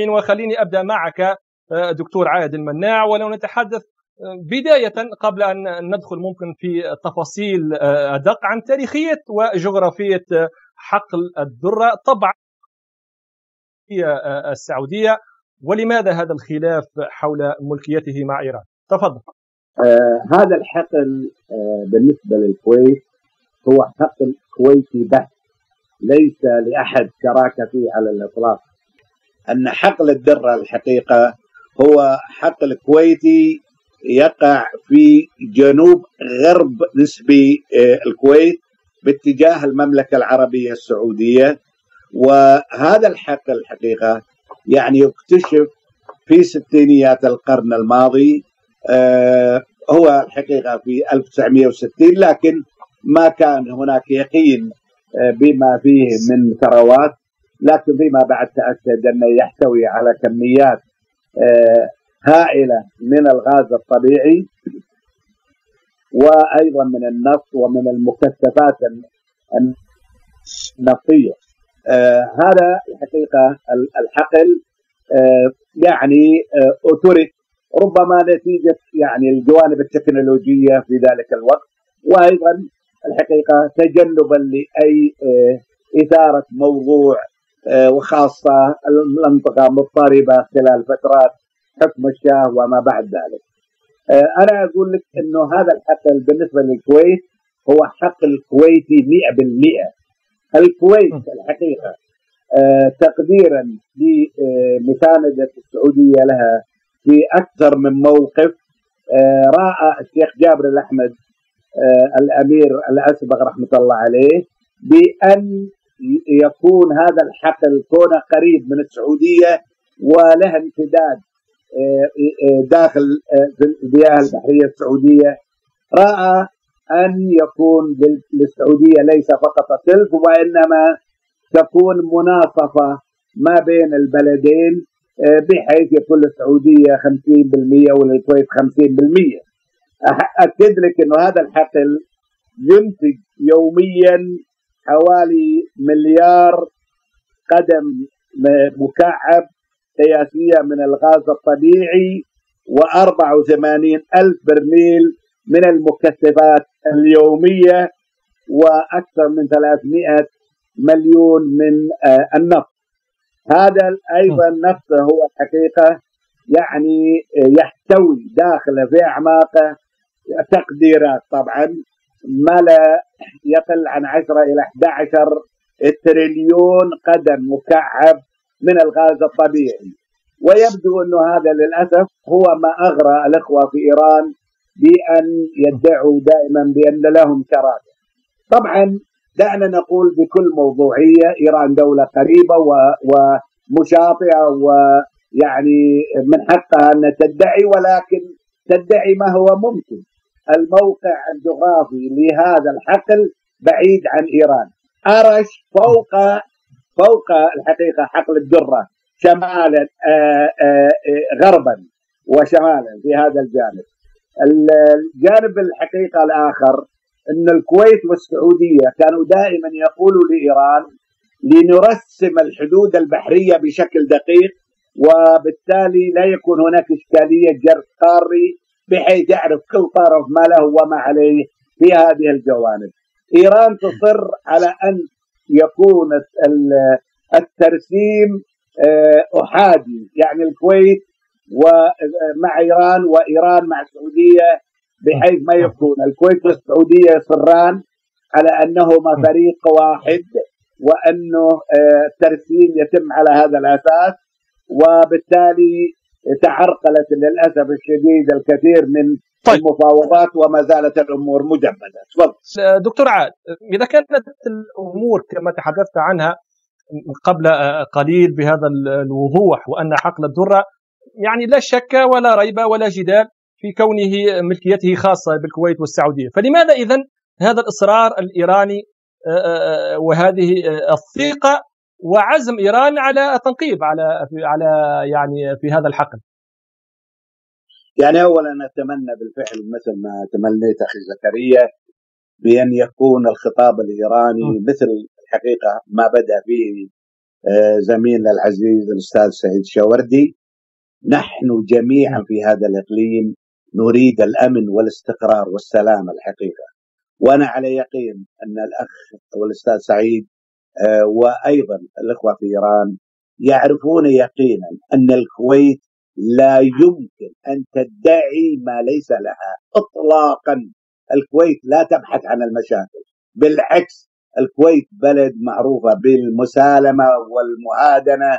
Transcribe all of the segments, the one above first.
وخليني أبدأ معك دكتور عائد المناع، ولو نتحدث بداية قبل أن ندخل ممكن في تفاصيل أدق عن تاريخية وجغرافية حقل الدرة طبعا السعودية، ولماذا هذا الخلاف حول ملكيته مع إيران؟ تفضل. هذا الحقل بالنسبة للكويت هو حقل كويتي بحت، ليس لأحد شراكة فيه على الإطلاق. أن حقل الدرة الحقيقة هو حقل كويتي يقع في جنوب غرب نسبي الكويت باتجاه المملكة العربية السعودية. وهذا الحقل الحقيقة يعني يكتشف في ستينيات القرن الماضي، هو الحقيقة في 1960، لكن ما كان هناك يقين بما فيه من ثروات، لكن فيما بعد تأكد أنه يحتوي على كميات هائلة من الغاز الطبيعي وأيضا من النفط ومن المكثفات النفطية. هذا الحقيقة الحقل يعني أترك ربما نتيجة يعني الجوانب التكنولوجية في ذلك الوقت، وأيضا الحقيقة تجنبا لأي إثارة موضوع، وخاصة المنطقة مضطربة خلال فترات حكم الشاه وما بعد ذلك. أنا أقول لك أنه هذا الحقل بالنسبة للكويت هو حقل كويتي 100%. الكويت الحقيقة تقديرا لمساندة السعودية لها في أكثر من موقف، رأى الشيخ جابر الأحمد الأمير الأسبق رحمة الله عليه بأن يكون هذا الحقل كونه قريب من السعودية وله امتداد داخل المياه البحرية السعودية، رأى أن يكون للسعودية ليس فقط سلف، وإنما تكون مناصفة ما بين البلدين، بحيث يكون السعودية 50% والكويت 50%. أكد لك أنه هذا الحقل ينتج يوميا حوالي 1,000,000,000 قدم مكعب قياسية من الغاز الطبيعي و84,000 برميل من المكثفات اليومية، وأكثر من 300 مليون من النفط. هذا أيضا نفسه هو الحقيقة يعني يحتوي داخله في أعماقه تقديرات طبعا ما لا يقل عن 10 إلى 11 تريليون قدم مكعب من الغاز الطبيعي. ويبدو أنه هذا للأسف هو ما أغرى الأخوة في إيران بأن يدعوا دائما بأن لهم شراكة. طبعا دعنا نقول بكل موضوعية إيران دولة قريبة ومشاطئة، ويعني من حقها أن تدعي، ولكن تدعي ما هو ممكن. الموقع الجغرافي لهذا الحقل بعيد عن إيران، أرش فوق الحقيقة حقل الدرة شمالا غربا وشمالا في هذا الجانب. الجانب الحقيقة الآخر أن الكويت والسعودية كانوا دائما يقولوا لإيران لنرسم الحدود البحرية بشكل دقيق، وبالتالي لا يكون هناك إشكالية جرف قاري بحيث يعرف كل طرف ما له وما عليه في هذه الجوانب. إيران تصر على أن يكون الترسيم أحادي، يعني الكويت ومع إيران وإيران مع السعودية، بحيث ما يكون الكويت والسعودية يصران على أنهما فريق واحد، وأنه الترسيم يتم على هذا الأساس. وبالتالي تعرقلت للأسف الشديد الكثير من المفاوضات وما زالت الأمور مجمدة. تفضل دكتور عاد، إذا كانت الأمور كما تحدثت عنها قبل قليل بهذا الوضوح، وأن حقل الدرة يعني لا شك ولا ريب ولا جدال في كونه ملكيته خاصة بالكويت والسعودية، فلماذا إذن هذا الإصرار الإيراني وهذه الثقة وعزم إيران على التنقيب على يعني في هذا الحقل؟ يعني أولا أتمنى بالفعل مثل ما تمنيت أخي زكريا بأن يكون الخطاب الإيراني مثل الحقيقة ما بدأ به زميلنا العزيز الأستاذ سعيد شاوردي. نحن جميعا في هذا الإقليم نريد الأمن والاستقرار والسلام الحقيقة، وأنا على يقين أن الأخ والأستاذ سعيد وأيضا الأخوة في إيران يعرفون يقينا أن الكويت لا يمكن أن تدعي ما ليس لها إطلاقا. الكويت لا تبحث عن المشاكل، بالعكس الكويت بلد معروفة بالمسالمة والمهادنة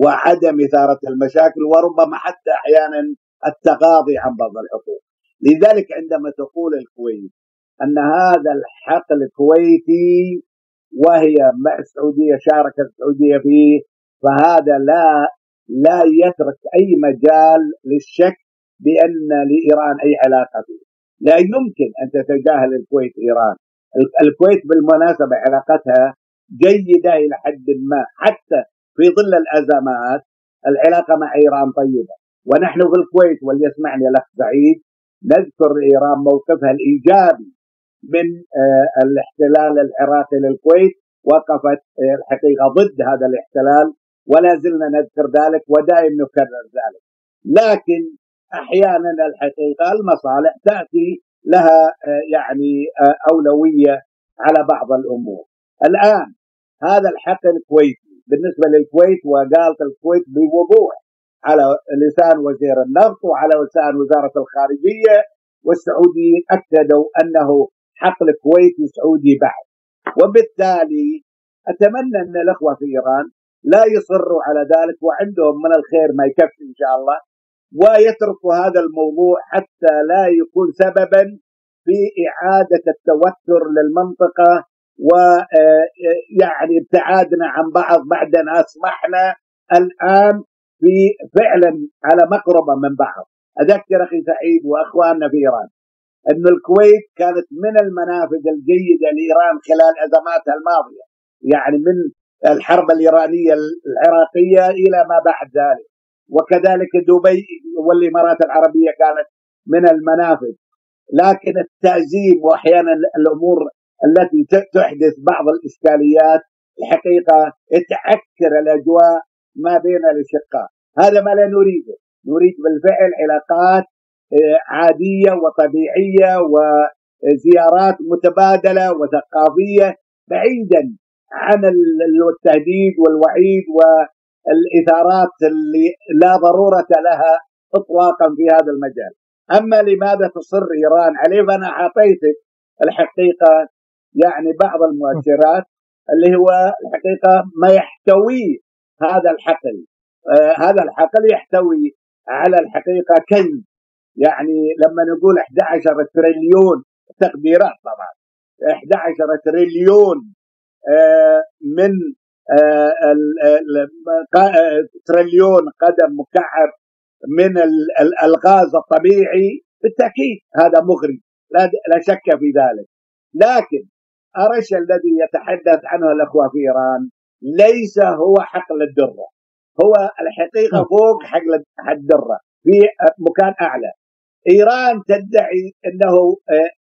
وعدم إثارة المشاكل، وربما حتى أحيانا التغاضي عن بعض الحقوق. لذلك عندما تقول الكويت أن هذا الحقل الكويتي وهي مع السعودية شاركت السعودية فيه، فهذا لا يترك أي مجال للشك بأن لإيران أي علاقة فيه. لا يمكن أن تتجاهل الكويت إيران. الكويت بالمناسبة علاقتها جيدة إلى حد ما، حتى في ظل الأزمات العلاقة مع إيران طيبة. ونحن في الكويت، وليسمعني الأخ سعيد، نذكر إيران موقفها الإيجابي من الاحتلال العراقي للكويت، وقفت الحقيقة ضد هذا الاحتلال ولا زلنا نذكر ذلك ودائم نكرر ذلك. لكن أحيانا الحقيقة المصالح تأتي لها يعني أولوية على بعض الأمور. الآن هذا الحق الكويتي بالنسبة للكويت، وقالت الكويت بوضوح على لسان وزير النفط وعلى لسان وزارة الخارجية، والسعوديين أكدوا أنه حقل كويتي سعودي بحت. وبالتالي أتمنى أن الأخوة في إيران لا يصروا على ذلك، وعندهم من الخير ما يكفي إن شاء الله، ويتركوا هذا الموضوع حتى لا يكون سببا في إعادة التوتر للمنطقة ويعني ابتعادنا عن بعض بعد أن أصبحنا الآن في فعلا على مقربة من بعض. أذكر أخي سعيد وأخواننا في إيران أن الكويت كانت من المنافذ الجيدة لإيران خلال أزماتها الماضية، يعني من الحرب الإيرانية العراقية إلى ما بعد ذلك، وكذلك دبي والإمارات العربية كانت من المنافذ. لكن التأزيم وأحيانا الأمور التي تحدث بعض الإشكاليات الحقيقة تعكر الأجواء ما بين الأشقاء. هذا ما لا نريده. نريد بالفعل علاقات عادية وطبيعية وزيارات متبادلة وثقافية بعيدا عن التهديد والوعيد والإثارات اللي لا ضرورة لها إطلاقا في هذا المجال. أما لماذا تصر إيران عليه، فأنا أعطيتك الحقيقة يعني بعض المؤشرات اللي هو الحقيقة ما يحتوي هذا الحقل. هذا الحقل يحتوي على الحقيقة كنز، يعني لما نقول 11 تريليون تقديرات، طبعا 11 تريليون من تريليون قدم مكعب من الغاز الطبيعي، بالتأكيد هذا مغري لا شك في ذلك. لكن أرش الذي يتحدث عنه الأخوة في إيران ليس هو حقل الدرة، هو الحقيقة فوق حقل الدرة في مكان أعلى. إيران تدعي أنه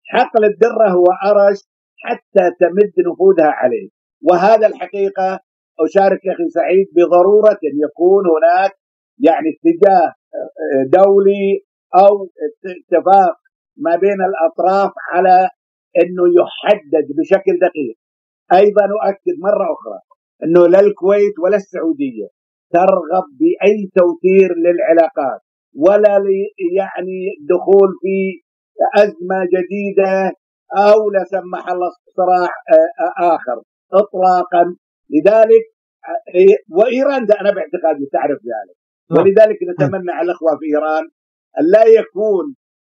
حقل الدرة هو أرش حتى تمد نفوذها عليه، وهذا الحقيقة أشارك أخي سعيد بضرورة أن يكون هناك يعني اتجاه دولي أو اتفاق ما بين الأطراف على أنه يحدد بشكل دقيق. أيضا أؤكد مرة أخرى أنه لا الكويت ولا السعودية ترغب بأي توتير للعلاقات ولا يعني دخول في أزمة جديدة أو لا سمح الله صراع آخر إطلاقا. لذلك وإيران أنا باعتقادي تعرف ذلك، ولذلك نتمنى على الأخوة في إيران أن لا يكون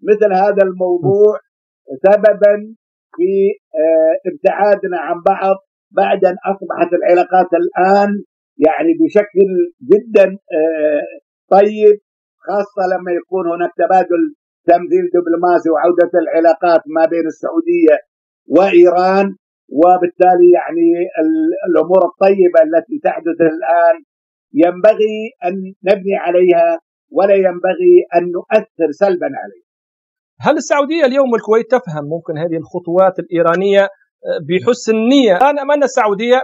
مثل هذا الموضوع سببا في ابتعادنا عن بعض بعد أن أصبحت العلاقات الآن يعني بشكل جدا طيب، خاصة لما يكون هناك تبادل تمثيل دبلوماسي وعودة العلاقات ما بين السعودية وإيران. وبالتالي يعني الأمور الطيبة التي تحدث الآن ينبغي أن نبني عليها ولا ينبغي أن نؤثر سلبا عليها. هل السعودية اليوم والكويت تفهم ممكن هذه الخطوات الإيرانية بحسن نية؟ أنا أمانة السعودية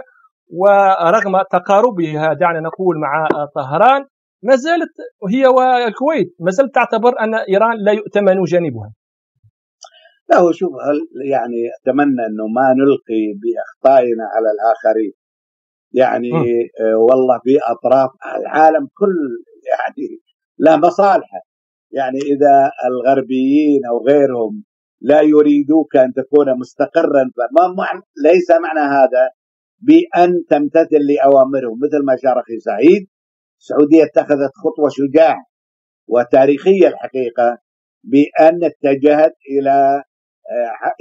ورغم تقاربها دعنا نقول مع طهران، ما زالت هي والكويت ما زالت تعتبر أن إيران لا يؤتمن جانبها. لا هو شوف، يعني أتمنى أنه ما نلقي بأخطائنا على الآخرين. يعني والله في أطراف العالم كل يعني لا مصالحة. يعني إذا الغربيين أو غيرهم لا يريدوك أن تكون مستقرا، ليس معنى هذا بأن تمتثل لأوامرهم. مثل ما شار أخي سعيد، السعودية اتخذت خطوة شجاعة وتاريخية الحقيقة بأن اتجهت إلى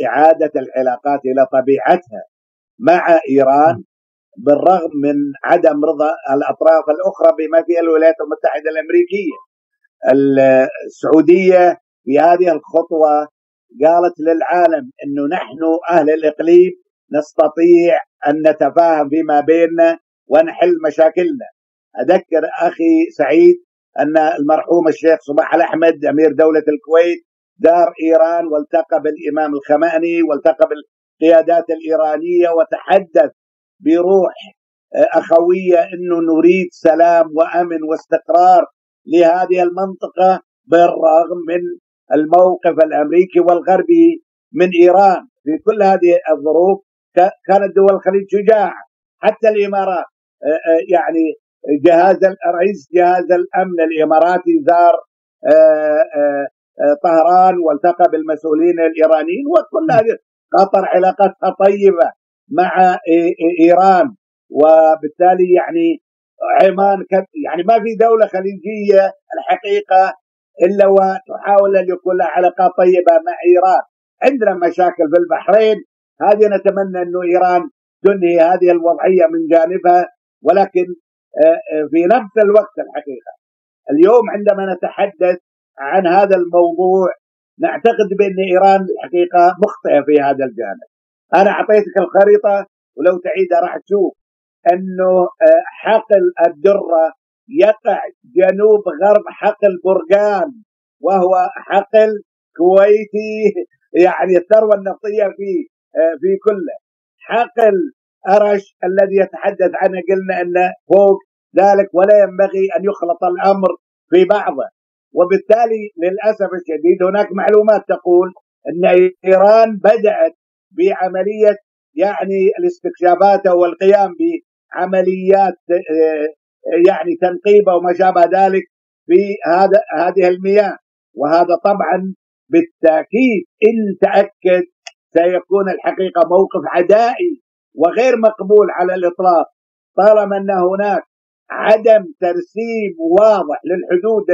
إعادة العلاقات إلى طبيعتها مع إيران، بالرغم من عدم رضا الأطراف الأخرى بما فيها الولايات المتحدة الأمريكية. السعودية في هذه الخطوة قالت للعالم أنه نحن أهل الإقليم نستطيع أن نتفاهم فيما بيننا ونحل مشاكلنا. أذكر أخي سعيد أن المرحوم الشيخ صباح الأحمد أمير دولة الكويت زار إيران والتقى بالإمام الخمائني والتقى بالقيادات الإيرانية وتحدث بروح أخوية أنه نريد سلام وأمن واستقرار لهذه المنطقة، بالرغم من الموقف الأمريكي والغربي من إيران. في كل هذه الظروف كانت دول الخليج شجاعة، حتى الإمارات. يعني رئيس جهاز الأمن الإماراتي زار طهران والتقى بالمسؤولين الإيرانيين، وكل هذه قطر علاقتها طيبة مع إيران. وبالتالي يعني عمان يعني ما في دولة خليجية الحقيقة إلا وتحاول أن يكون لها علاقات طيبة مع إيران. عندنا مشاكل في البحرين، هذه نتمنى أنه إيران تنهي هذه الوضعية من جانبها. ولكن في نفس الوقت الحقيقة اليوم عندما نتحدث عن هذا الموضوع نعتقد بأن إيران الحقيقة مخطئة في هذا الجانب. أنا أعطيتك الخريطة ولو تعيدها راح تشوف أنه حقل الدرة يقع جنوب غرب حقل برقان، وهو حقل كويتي، يعني الثروة النفطية في كله. حقل أرش الذي يتحدث عنه قلنا أنه فوق ذلك، ولا ينبغي أن يخلط الأمر في بعضه. وبالتالي للأسف الشديد هناك معلومات تقول أن إيران بدأت بعملية يعني الاستكشافات والقيام بعمليات يعني تنقيبة وما شابه ذلك في هذه المياه. وهذا طبعا بالتأكيد إن تأكد سيكون الحقيقة موقف عدائي وغير مقبول على الإطلاق، طالما أن هناك عدم ترسيم واضح للحدود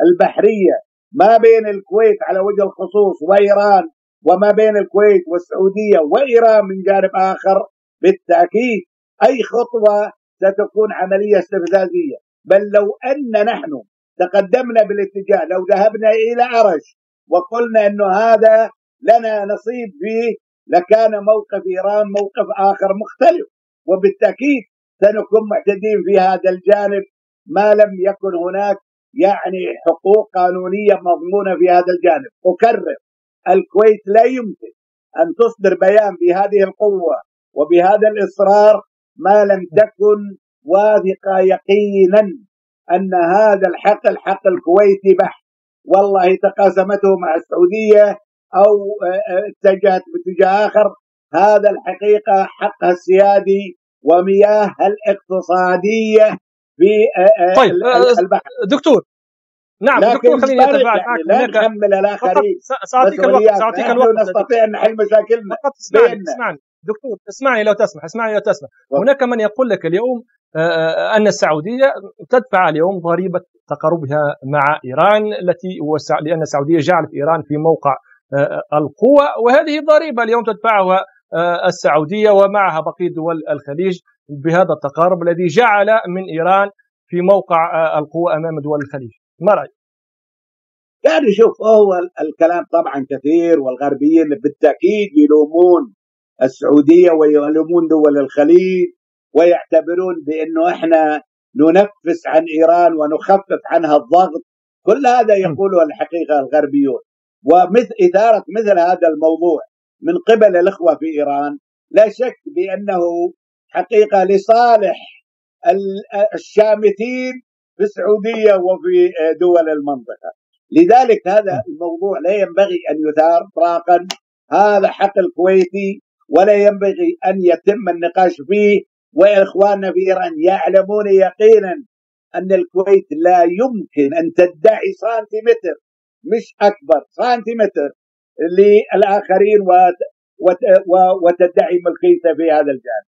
البحرية ما بين الكويت على وجه الخصوص وإيران، وما بين الكويت والسعودية وإيران من جانب آخر. بالتأكيد أي خطوة ستكون عملية استفزازية. بل لو أن نحن تقدمنا بالاتجاه، لو ذهبنا إلى أرش وقلنا أنه هذا لنا نصيب فيه، لكان موقف إيران موقف آخر مختلف. وبالتأكيد سنكون معتدين في هذا الجانب ما لم يكن هناك يعني حقوق قانونية مضمونة في هذا الجانب. أكرر، الكويت لا يمكن أن تصدر بيان بهذه القوة وبهذا الإصرار ما لم تكن واثقة يقينا أن هذا الحق الكويتي بحت. والله تقاسمته مع السعودية أو اتجهت باتجاه آخر، هذا الحقيقة حقها السيادي ومياه الاقتصادية في طيب البحر. دكتور، نعم دكتور، خليني اتفاعل معك. لا نحمل الآخرين، سأعطيك الوقت، نستطيع أن نحل مشاكلنا. فقط اسمعني دكتور، اسمعني لو تسمح. هناك من يقول لك اليوم أن السعودية تدفع اليوم ضريبة تقاربها مع إيران، لأن السعودية جعلت إيران في موقع القوة، وهذه ضريبة اليوم تدفعها السعودية ومعها بقية دول الخليج بهذا التقارب الذي جعل من إيران في موقع القوة أمام دول الخليج. ما رأيك؟ يعني شوف، هو الكلام طبعا كثير، والغربيين بالتأكيد يلومون السعودية ويلومون دول الخليج ويعتبرون بأنه إحنا ننفس عن إيران ونخفف عنها الضغط. كل هذا يقوله الحقيقة الغربيون. ومثل إثارة مثل هذا الموضوع من قبل الإخوة في إيران لا شك بأنه حقيقة لصالح الشامتين في السعودية وفي دول المنطقة. لذلك هذا الموضوع لا ينبغي أن يثار إطلاقا، هذا حق الكويتي ولا ينبغي أن يتم النقاش فيه. وإخواننا في إيران يعلمون يقينا أن الكويت لا يمكن أن تدعي سنتيمتر مش أكبر سنتيمتر للآخرين وتدعي ملكيته في هذا الجانب.